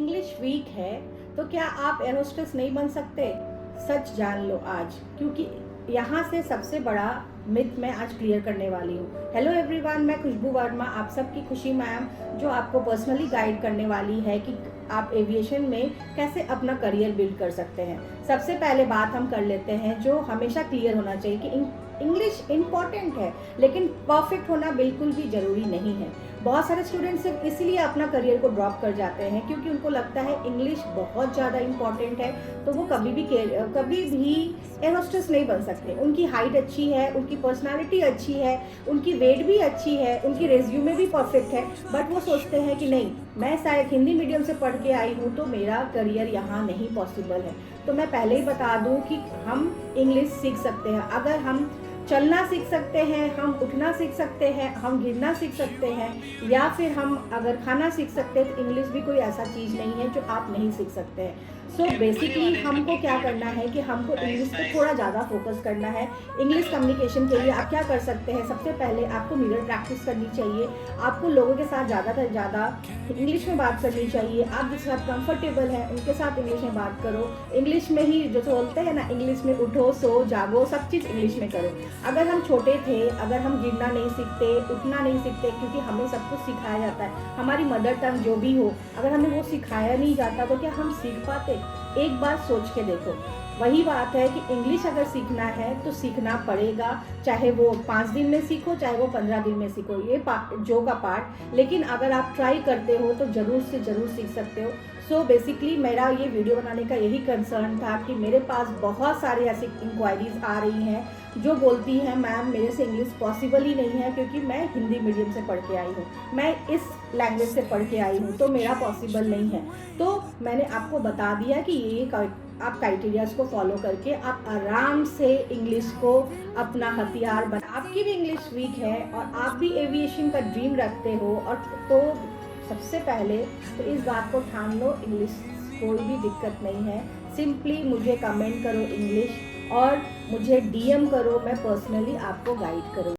English weak है तो क्या आप एयर होस्टेस नहीं बन सकते? सच जान लो आज, क्योंकि यहाँ से सबसे बड़ा मिथ मैं आज क्लियर करने वाली हूँ। हेलो एवरीवन, मैं खुशबू वर्मा, आप सबकी खुशी मैम, जो आपको पर्सनली गाइड करने वाली है कि आप एविएशन में कैसे अपना करियर बिल्ड कर सकते हैं। सबसे पहले बात हम कर लेते हैं जो हमेशा क्लियर होना चाहिए कि इंग्लिश इम्पॉर्टेंट है, लेकिन परफेक्ट होना बिल्कुल भी ज़रूरी नहीं है। बहुत सारे स्टूडेंट्स सिर्फ इसलिए अपना करियर को ड्रॉप कर जाते हैं क्योंकि उनको लगता है इंग्लिश बहुत ज़्यादा इम्पॉर्टेंट है, तो वो कभी भी एयर होस्टेस नहीं बन सकते। उनकी हाइट अच्छी है, उनकी पर्सनालिटी अच्छी है, उनकी वेट भी अच्छी है, उनकी रेज्यूमे भी परफेक्ट है, बट वो सोचते हैं कि नहीं, मैं शायद हिंदी मीडियम से पढ़ के आई हूँ तो मेरा करियर यहाँ नहीं पॉसिबल है। तो मैं पहले ही बता दूँ कि हम इंग्लिश सीख सकते हैं। अगर हम चलना सीख सकते हैं, हम उठना सीख सकते हैं, हम गिरना सीख सकते हैं, या फिर हम अगर खाना सीख सकते हैं, तो इंग्लिश भी कोई ऐसा चीज़ नहीं है जो आप नहीं सीख सकते हैं। सो बेसिकली हमको क्या करना है कि हमको इंग्लिश पे थोड़ा ज़्यादा फोकस करना है। इंग्लिश कम्युनिकेशन के लिए आप क्या कर सकते हैं? सबसे पहले आपको मिरर प्रैक्टिस करनी चाहिए। आपको लोगों के साथ ज़्यादा से ज़्यादा इंग्लिश में बात करनी चाहिए। आप जिसके साथ कंफर्टेबल है उनके साथ इंग्लिश में बात करो। इंग्लिश में ही जो बोलते हैं ना, इंग्लिश में उठो, सो, जागो, सब चीज़ इंग्लिश में करो। अगर हम छोटे थे, अगर हम गिरना नहीं सीखते, उठना नहीं सीखते, क्योंकि हमें सब कुछ सिखाया जाता है, हमारी मदर टंग जो भी हो, अगर हमें वो सिखाया नहीं जाता तो क्या हम सीख पाते? एक बार सोच के देखो। वही बात है कि इंग्लिश अगर सीखना है तो सीखना पड़ेगा, चाहे वो 5 दिन में सीखो, चाहे वो 15 दिन में सीखो, ये जो का पार्ट। लेकिन अगर आप ट्राई करते हो तो ज़रूर से ज़रूर सीख सकते हो। सो बेसिकली मेरा ये वीडियो बनाने का यही कंसर्न था कि मेरे पास बहुत सारी ऐसी इंक्वायरीज़ आ रही हैं जो बोलती हैं मैम मेरे से इंग्लिश पॉसिबल ही नहीं है, क्योंकि मैं हिंदी मीडियम से पढ़ के आई हूँ, मैं इस लैंग्वेज से पढ़ के आई हूँ, तो मेरा पॉसिबल नहीं है। तो मैंने आपको बता दिया कि ये आप क्राइटेरियाज को फॉलो करके आप आराम से इंग्लिश को अपना हथियार बना। आपकी भी इंग्लिश वीक है और आप भी एविएशन का ड्रीम रखते हो, और तो सबसे पहले तो इस बात को ठान लो, इंग्लिश कोई भी दिक्कत नहीं है। सिंपली मुझे कमेंट करो इंग्लिश, और मुझे डीएम करो, मैं पर्सनली आपको गाइड करूँ।